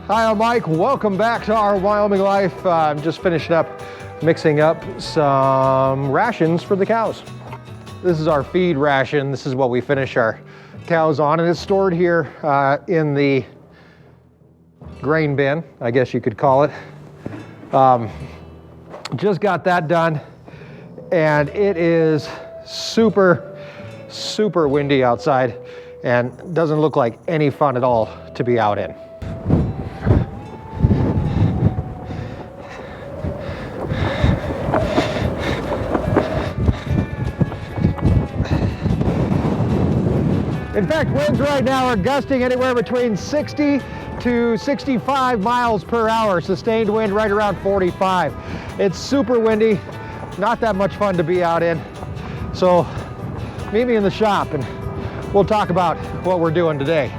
Hi, I'm Mike. Welcome back to Our Wyoming Life. I'm just finishing up mixing up some rations for the cows. This is our feed ration. This is what we finish our cows on, and it's stored here in the grain bin, I guess you could call it. Just got that done, and it is super windy outside and doesn't look like any fun at all to be out in. In fact, winds right now are gusting anywhere between 60 to 65 miles per hour. Sustained wind right around 45. It's super windy, not that much fun to be out in. So meet me in the shop and we'll talk about what we're doing today.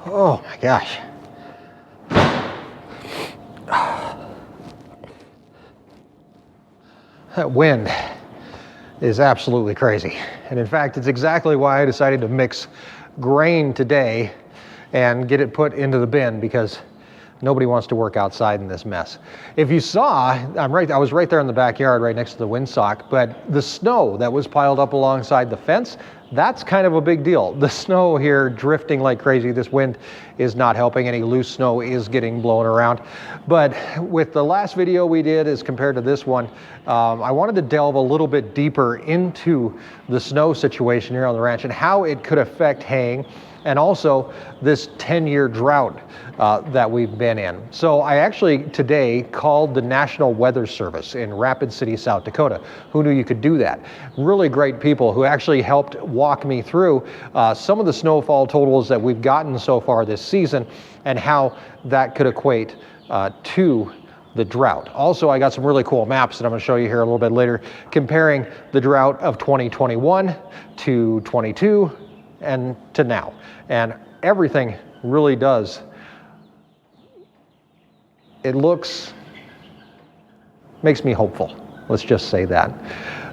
Oh my gosh. That wind is absolutely crazy. And in fact, it's exactly why I decided to mix grain today and get it put into the bin, because nobody wants to work outside in this mess. If you saw, I was right there in the backyard right next to the windsock, but the snow that was piled up alongside the fence, that's kind of a big deal. The snow here drifting like crazy. This wind is not helping. Any loose snow is getting blown around. But with the last video we did as compared to this one, I wanted to delve a little bit deeper into the snow situation here on the ranch and how it could affect haying, and also this 10-year drought that we've been in. So I actually today called the National Weather Service in Rapid City, South Dakota. Who knew you could do that? Really great people who actually helped walk me through some of the snowfall totals that we've gotten so far this season and how that could equate to the drought. Also, I got some really cool maps that I'm going to show you here a little bit later, comparing the drought of 2021 to 22 and to now. And everything really does. It makes me hopeful. Let's just say that.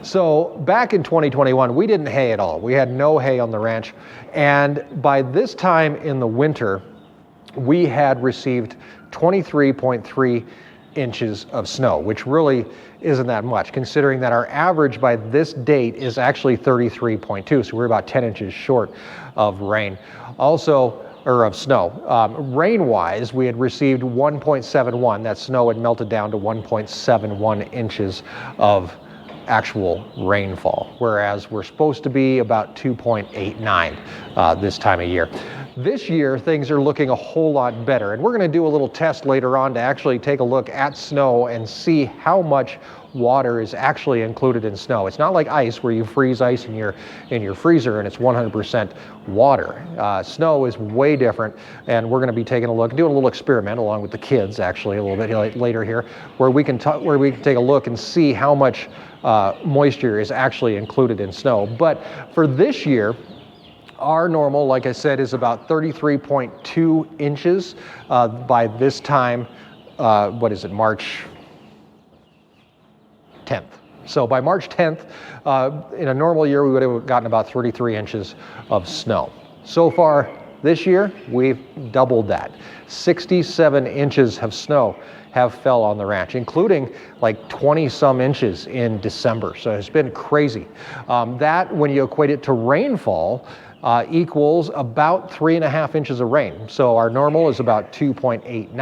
So back in 2021, we didn't hay at all. We had no hay on the ranch. And by this time in the winter, we had received 23.3 inches of snow, which really isn't that much, considering that our average by this date is actually 33.2. So we're about 10 inches short of rain. Also, or of snow. Rain-wise, we had received 1.71. That snow had melted down to 1.71 inches of actual rainfall, whereas we're supposed to be about 2.89 this time of year. This year, things are looking a whole lot better, and we're going to do a little test later on to actually take a look at snow and see how much water is actually included in snow. It's not like ice where you freeze ice in your freezer and it's 100% water. Snow is way different, and we're going to be taking a look, doing a little experiment along with the kids actually a little bit later here, where we can take a look and see how much moisture is actually included in snow. But for this year, our normal, like I said, is about 33.2 inches by this time, March 10th. So by March 10th, in a normal year, we would have gotten about 33 inches of snow. So far this year, we've doubled that. 67 inches of snow have fell on the ranch, including like 20 some inches in December. So it's been crazy. That, when you equate it to rainfall, equals about 3.5 inches of rain. So our normal is about 2.89,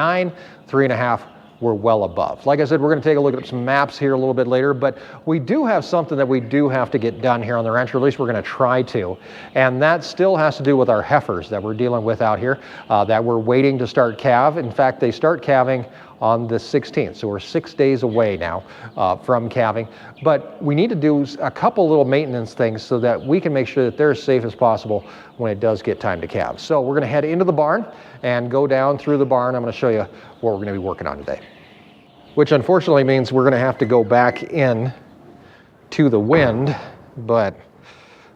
3.5 we're well above. Like I said, we're going to take a look at some maps here a little bit later, but we do have something that we do have to get done here on the ranch, or at least we're going to try to, and that still has to do with our heifers that we're dealing with out here, that we're waiting to start calve. In fact, they start calving on the 16th, so we're 6 days away now from calving, but we need to do a couple little maintenance things so that we can make sure that they're as safe as possible when it does get time to calve. So we're going to head into the barn and go down through the barn. I'm going to show you what we're going to be working on today, which unfortunately means we're going to have to go back in to the wind, but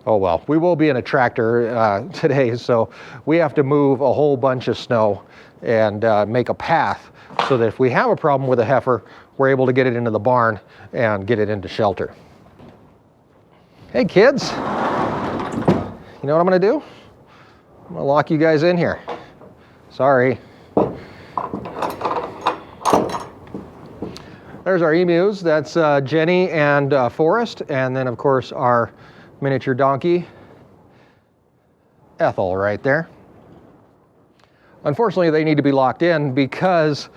oh well. We will be in a tractor today, so we have to move a whole bunch of snow and make a path so that if we have a problem with a heifer, we're able to get it into the barn and get it into shelter. Hey kids, you know what I'm gonna do? I'm gonna lock you guys in here. Sorry. There's our emus. That's Jenny and Forrest, and then of course our miniature donkey, Ethel, right there. Unfortunately, they need to be locked in because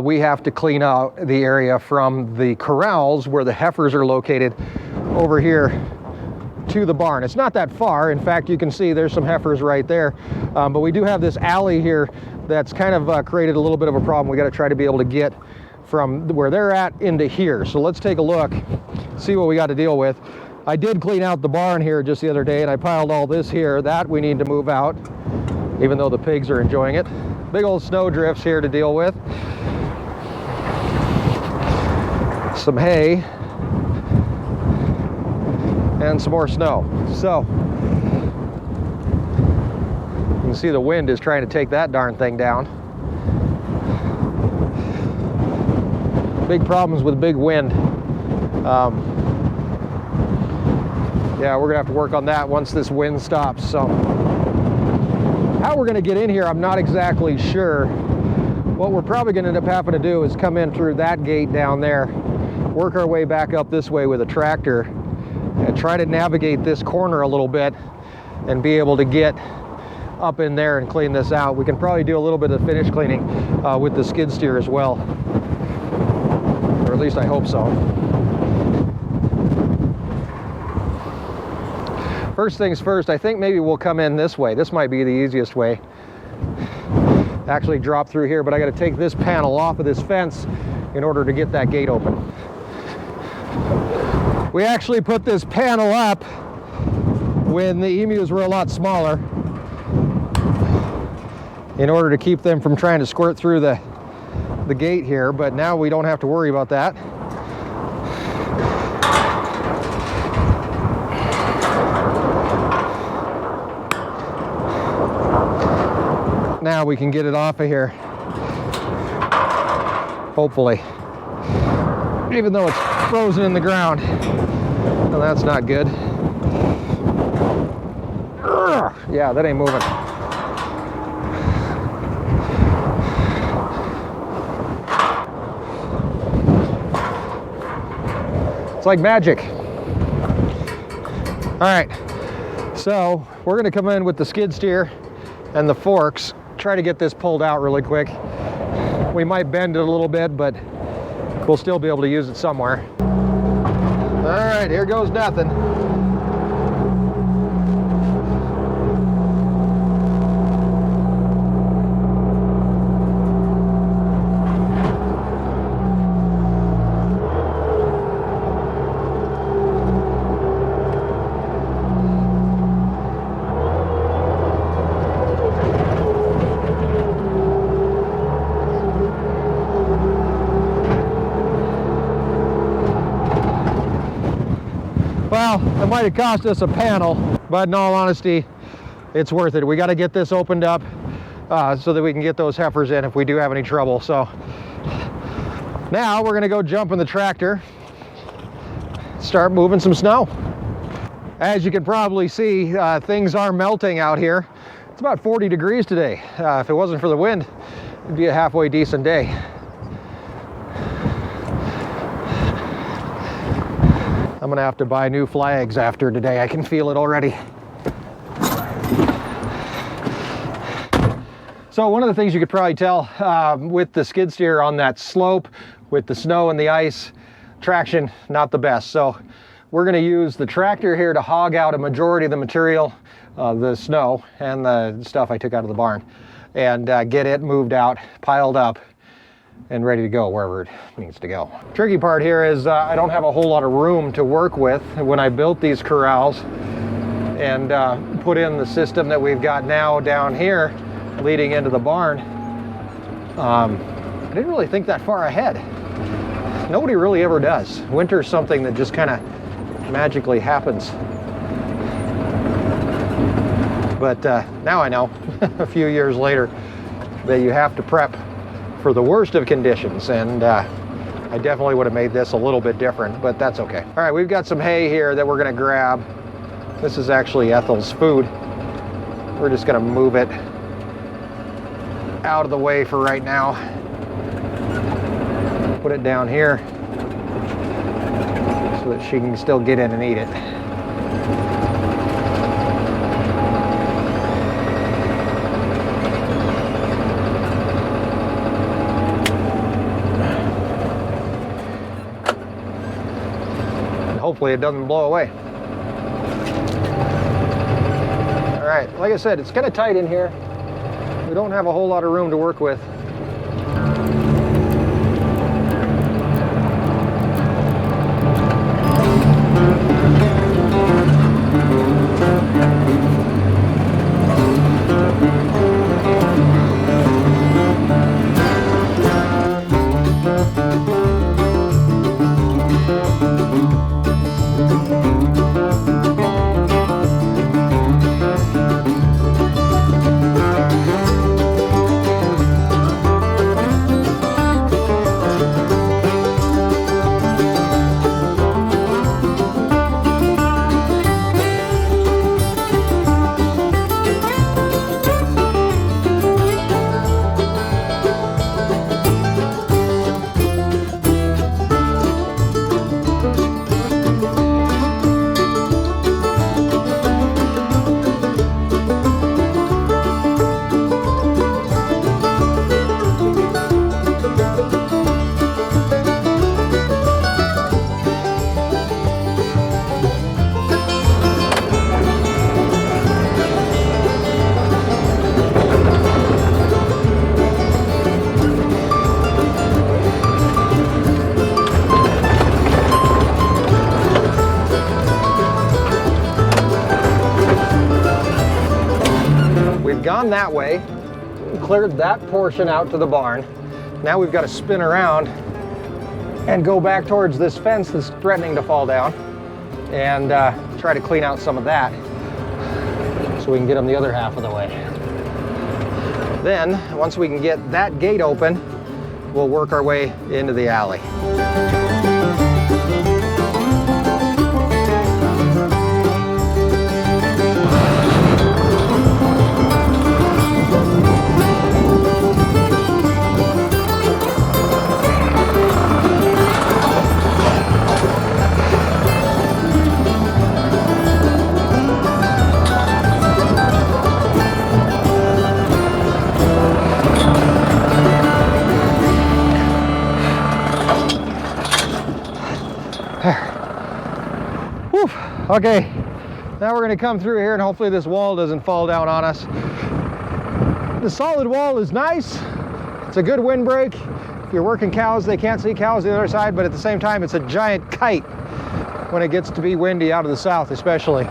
we have to clean out the area from the corrals where the heifers are located over here to the barn. It's not that far. In fact, you can see there's some heifers right there, but we do have this alley here that's kind of created a little bit of a problem. We got to try to be able to get from where they're at into here. So let's take a look, see what we got to deal with. I did clean out the barn here just the other day, and I piled all this here. That we need to move out, even though the pigs are enjoying it. Big old snow drifts here to deal with. Some hay and some more snow. So you can see the wind is trying to take that darn thing down. Big problems with big wind. Yeah, we're gonna have to work on that once this wind stops. So how we're gonna get in here, I'm not exactly sure. What we're probably gonna end up having to do is come in through that gate down there, work our way back up this way with a tractor, and try to navigate this corner a little bit and be able to get up in there and clean this out. We can probably do a little bit of finish cleaning with the skid steer as well. Or at least I hope so. First things first, I think maybe we'll come in this way. This might be the easiest way. Actually drop through here, but I got to take this panel off of this fence in order to get that gate open. We actually put this panel up when the emus were a lot smaller in order to keep them from trying to squirt through the gate here, but now we don't have to worry about that. Now we can get it off of here, hopefully, even though it's frozen in the ground. Well, that's not good. Yeah, that ain't moving. It's like magic. All right, so we're gonna come in with the skid steer and the forks, try to get this pulled out really quick. We might bend it a little bit, but we'll still be able to use it somewhere. All right, here goes nothing. Well, it might have cost us a panel, but in all honesty, it's worth it. We got to get this opened up so that we can get those heifers in if we do have any trouble. So now we're going to go jump in the tractor, start moving some snow. As you can probably see, things are melting out here. It's about 40 degrees today. If it wasn't for the wind, it'd be a halfway decent day. I'm gonna have to buy new flags after today. I can feel it already. So one of the things you could probably tell with the skid steer on that slope, with the snow and the ice, traction, not the best. So we're gonna use the tractor here to hog out a majority of the material, the snow and the stuff I took out of the barn, and get it moved out, piled up, and ready to go wherever it needs to go. Tricky part here is I don't have a whole lot of room to work with. When I built these corrals and put in the system that we've got now down here leading into the barn, I didn't really think that far ahead. Nobody really ever does. Winter's something that just kind of magically happens. But now I know, a few years later, that you have to prep for the worst of conditions, and I definitely would have made this a little bit different, but that's okay. All right, we've got some hay here that we're gonna grab. This is actually Ethel's food. We're just gonna move it out of the way for right now. Put it down here so that she can still get in and eat it. And hopefully it doesn't blow away. All right, like I said, it's kind of tight in here. We don't have a whole lot of room to work with. Gone that way, cleared that portion out to the barn. Now we've got to spin around and go back towards this fence that's threatening to fall down and try to clean out some of that so we can get them the other half of the way. Then, once we can get that gate open, we'll work our way into the alley. Whew. Okay, now we're going to come through here and hopefully this wall doesn't fall down on us. The solid wall is nice. It's a good windbreak. If you're working cows, they can't see cows the other side, but at the same time, it's a giant kite when it gets to be windy out of the south, especially.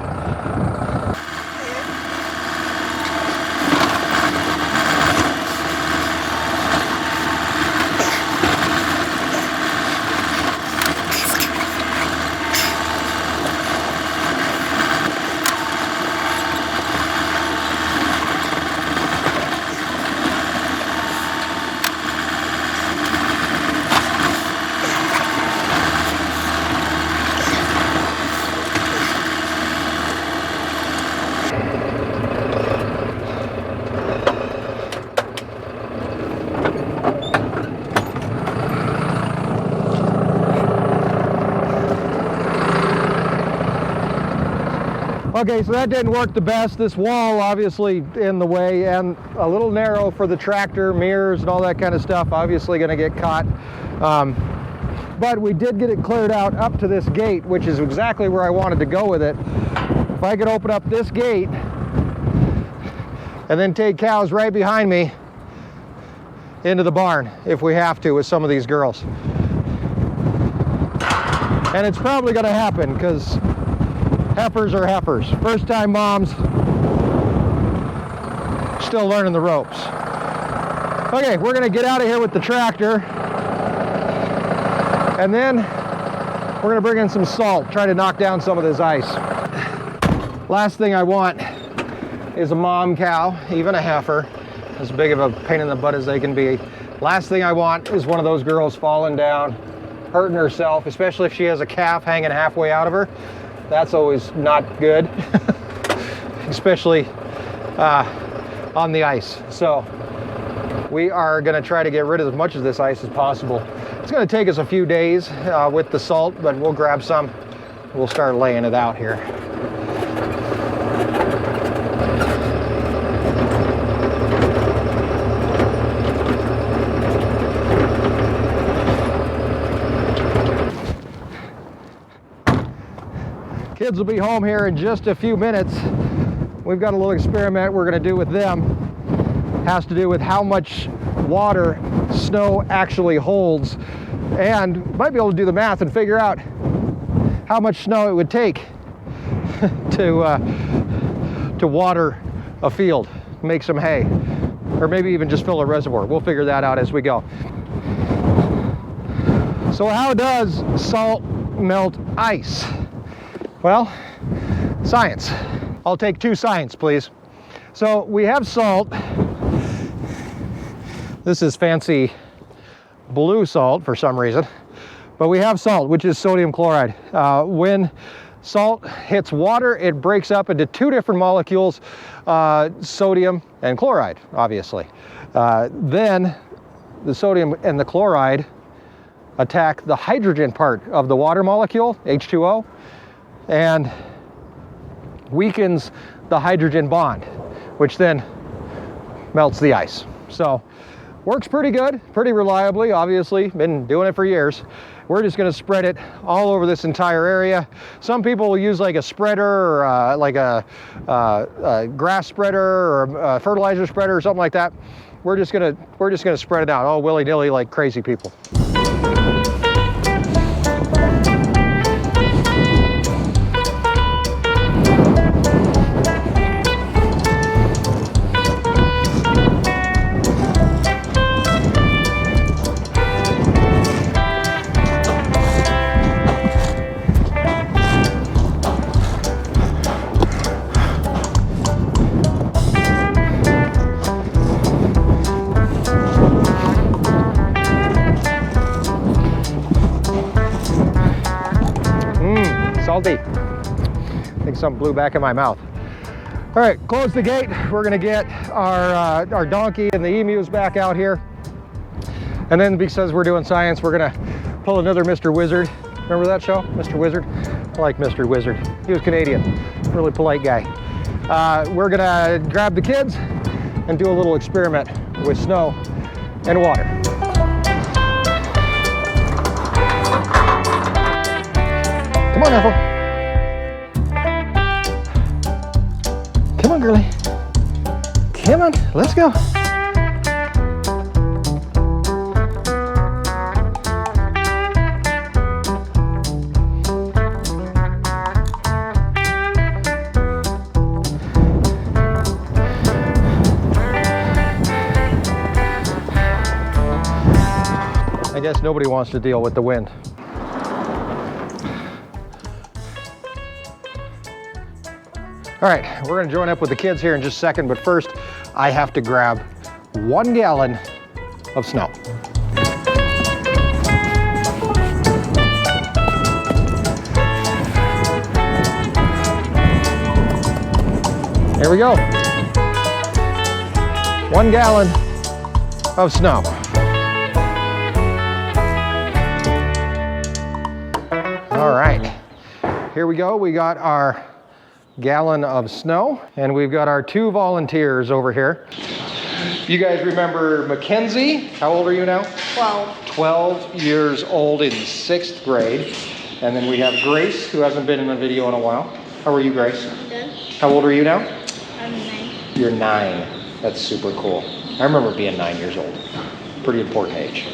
Okay, so that didn't work the best. This wall obviously in the way and a little narrow for the tractor, mirrors and all that kind of stuff, obviously going to get caught. But we did get it cleared out up to this gate, which is exactly where I wanted to go with it. If I could open up this gate and then take cows right behind me into the barn if we have to with some of these girls. And it's probably going to happen because heifers are heifers. First time moms, still learning the ropes. Okay, we're gonna get out of here with the tractor. And then we're gonna bring in some salt, try to knock down some of this ice. Last thing I want is a mom cow, even a heifer, as big of a pain in the butt as they can be, Last thing I want is one of those girls falling down, hurting herself, especially if she has a calf hanging halfway out of her. That's always not good, especially on the ice. So we are going to try to get rid of as much of this ice as possible. It's going to take us a few days with the salt, but we'll grab some. We'll start laying it out here. Kids will be home here in just a few minutes. We've got a little experiment we're going to do with them. It has to do with how much water snow actually holds, and might be able to do the math and figure out how much snow it would take to water a field, make some hay, or maybe even just fill a reservoir. We'll figure that out as we go. So how does salt melt ice? Well, science. I'll take 2 science, please. So we have salt. This is fancy blue salt for some reason, but we have salt, which is sodium chloride. When salt hits water, it breaks up into 2 different molecules, sodium and chloride, obviously. Then the sodium and the chloride attack the hydrogen part of the water molecule, H2O, and weakens the hydrogen bond, which then melts the ice. So works pretty good, pretty reliably, obviously, been doing it for years. We're just going to spread it all over this entire area. Some people will use like a spreader or like a grass spreader or a fertilizer spreader or something like that. We're just going to spread it out all willy-nilly like crazy people. Salty. I think something blew back in my mouth. All right, close the gate. We're gonna get our donkey and the emus back out here. And then because we're doing science, we're gonna pull another Mr. Wizard. Remember that show, Mr. Wizard? I like Mr. Wizard. He was Canadian, really polite guy. We're gonna grab the kids and do a little experiment with snow and water. Come on, Ethel. Come on, girlie. Come on, let's go. I guess nobody wants to deal with the wind. All right, we're gonna join up with the kids here in just a second, but first I have to grab 1 gallon of snow. Here we go. 1 gallon of snow. All right, here we go. We got our gallon of snow, and we've got our 2 volunteers over here. You guys remember Mackenzie? How old are you now? 12. 12 years old in 6th grade. And then we have Grace, who hasn't been in a video in a while. How are you, Grace? Good. How old are you now? I'm 9. You're 9. That's super cool. I remember being 9 years old. Pretty important age.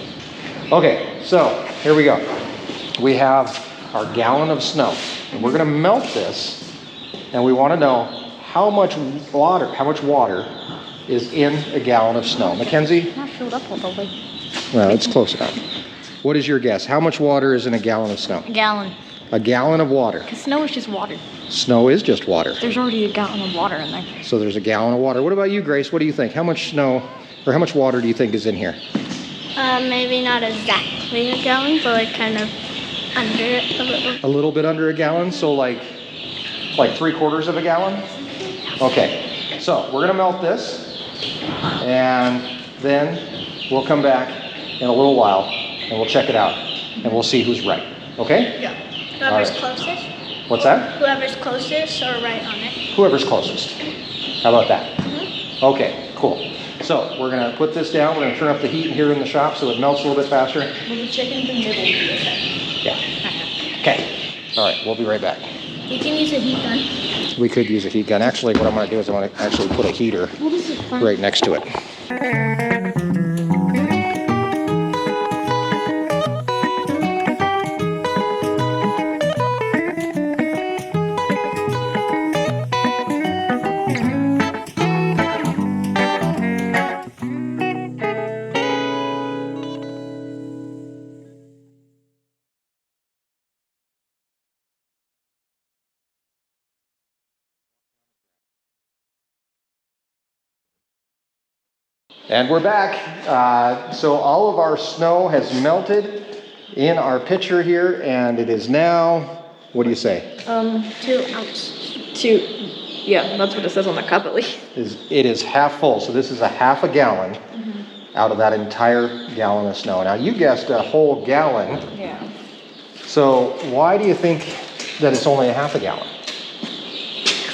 Okay, so here we go. We have our gallon of snow, and we're gonna melt this. And we want to know how much water is in a gallon of snow. Mackenzie? Not filled up all the way. Well, it's close enough. What is your guess? How much water is in a gallon of snow? A gallon. A gallon of water. Because snow is just water. Snow is just water. There's already a gallon of water in there. So there's a gallon of water. What about you, Grace? What do you think? How much snow, or how much water do you think is in here? Maybe not exactly a gallon, but like kind of under it a little. A little bit under a gallon, so like 3/4 of a gallon? Okay, so we're gonna melt this, and then we'll come back in a little while, and we'll check it out, and we'll see who's right, okay? Yeah. Whoever's All right. closest. What's that? Whoever's closest or right on it. Whoever's closest. How about that? Mm-hmm. Okay, cool. So we're gonna put this down, we're gonna turn up the heat here in the shop so it melts a little bit faster. Will the chicken be nibbled be okay? Yeah. Okay, all right, we'll be right back. You can use a heat gun. We could use a heat gun. Actually, what I'm gonna do is I'm gonna actually put a heater Well, this is fun. right next to it. And we're back. So all of our snow has melted in our pitcher here, and it is now, what do you say? 2 ounce. Yeah, that's what it says on the cup at least. It is half full, so this is a half a gallon out of that entire gallon of snow. Now you guessed a whole gallon. Yeah. So why do you think that it's only a half a gallon?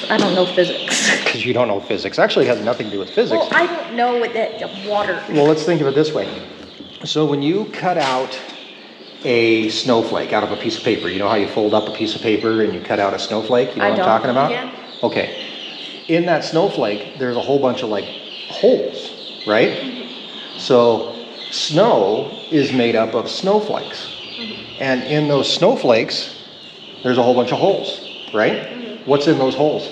I don't know physics. Because you don't know physics. Actually, it has nothing to do with physics. Well, I don't know what that water. Well, let's think of it this way. So when you cut out a snowflake out of a piece of paper, you know how you fold up a piece of paper and you cut out a snowflake? You know what I'm talking about? Yeah. Okay. In that snowflake, there's a whole bunch of like holes, right? So snow is made up of snowflakes. And in those snowflakes, there's a whole bunch of holes, right? What's in those holes?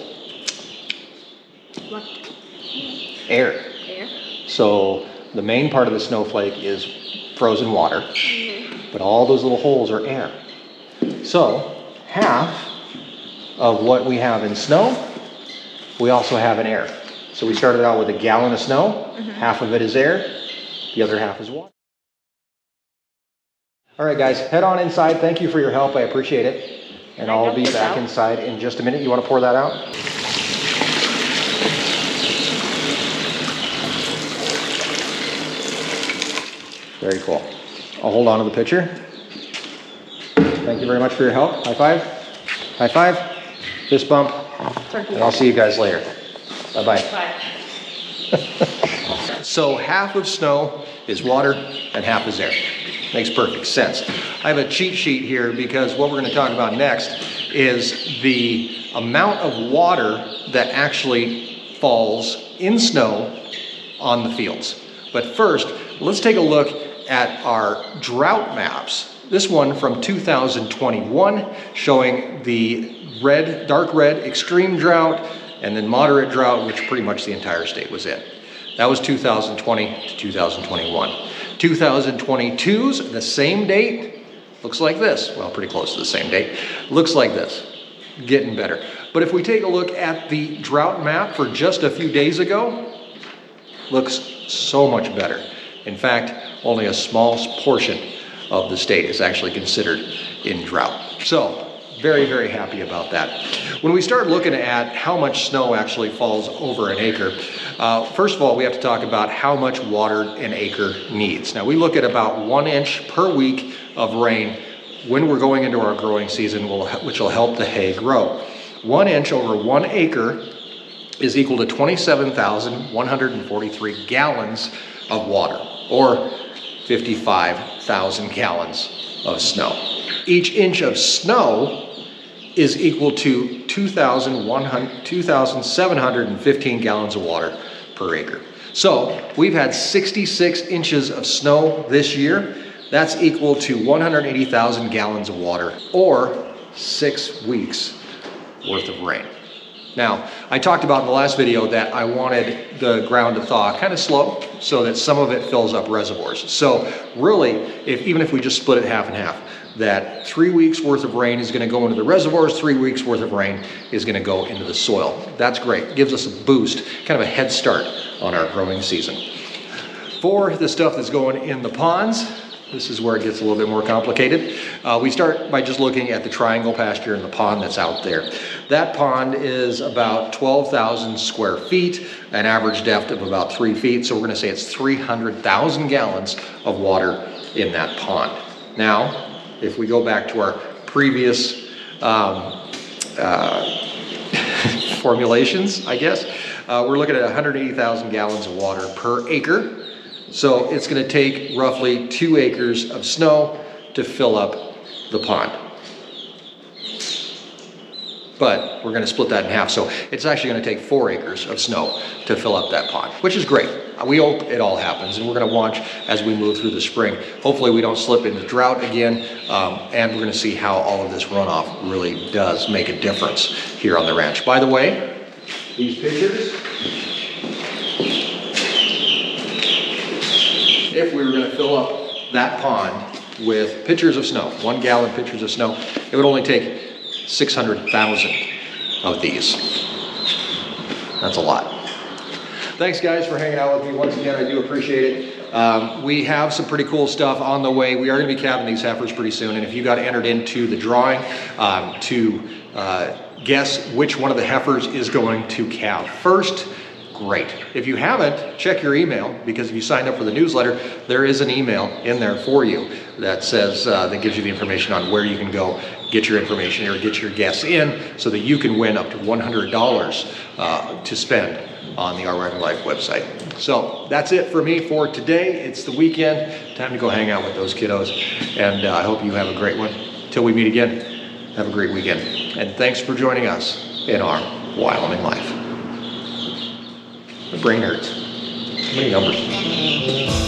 What? Air. Air. So the main part of the snowflake is frozen water, but all those little holes are air. So half of what we have in snow, we also have in air. So we started out with a gallon of snow, half of it is air, the other half is water. All right, guys, head on inside. Thank you for your help. I appreciate it. And I'll be back inside in just a minute. You want to pour that out? Very cool. I'll hold on to the pitcher. Thank you very much for your help. High five. High five. Fist bump. And I'll see you guys later. Bye-bye. Bye. So half of snow is water and half is air. Makes perfect sense. I have a cheat sheet here because what we're going to talk about next is the amount of water that actually falls in snow on the fields. But first, let's take a look at our drought maps. This one from 2021 showing the red, dark red, extreme drought, and then moderate drought, which pretty much the entire state was in. That was 2020 to 2021. 2022's, the same date, looks like this. Well, pretty close to the same date. Looks like this. Getting better. But if we take a look at the drought map for just a few days ago, looks so much better. In fact, only a small portion of the state is actually considered in drought. So, very, very happy about that. When we start looking at how much snow actually falls over an acre, first of all, we have to talk about how much water an acre needs. Now, we look at about 1 inch per week of rain when we're going into our growing season, which will help the hay grow. 1 inch over 1 acre is equal to 27,143 gallons of water, or 55,000 gallons of snow. Each inch of snow is equal to 2,715 gallons of water per acre. So we've had 66 inches of snow this year. That's equal to 180,000 gallons of water, or 6 weeks worth of rain. Now, I talked about in the last video that I wanted the ground to thaw kind of slow so that some of it fills up reservoirs. So really, even if we just split it half and half, that 3 weeks worth of rain is going to go into the reservoirs, 3 weeks worth of rain is going to go into the soil. That's great. Gives us a boost, kind of a head start on our growing season. For the stuff that's going in the ponds, this is where it gets a little bit more complicated. We start by just looking at the triangle pasture in the pond that's out there. That pond is about 12,000 square feet, an average depth of about 3 feet. So we're gonna say it's 300,000 gallons of water in that pond. Now, if we go back to our previous formulations, I guess, we're looking at 180,000 gallons of water per acre. So it's gonna take roughly 2 acres of snow to fill up the pond. But we're gonna split that in half. So it's actually gonna take 4 acres of snow to fill up that pond, which is great. We hope it all happens, and we're gonna watch as we move through the spring. Hopefully we don't slip into drought again, and we're gonna see how all of this runoff really does make a difference here on the ranch. By the way, these pictures, if we were gonna fill up that pond with pitchers of snow, 1 gallon pitchers of snow, it would only take 600,000 of these. That's a lot. Thanks guys for hanging out with me once again. I do appreciate it. We have some pretty cool stuff on the way. We are gonna be calving these heifers pretty soon. And if you got entered into the drawing to guess which one of the heifers is going to calve first, great. If you haven't, check your email, because if you signed up for the newsletter, there is an email in there for you that says, that gives you the information on where you can go get your information or get your guess in so that you can win up to $100 to spend on the Our Wyoming Life website. So that's it for me for today. It's the weekend. Time to go hang out with those kiddos. And I hope you have a great one. Till we meet again, have a great weekend. And thanks for joining us in Our Wyoming Life. My brain hurts. How many numbers?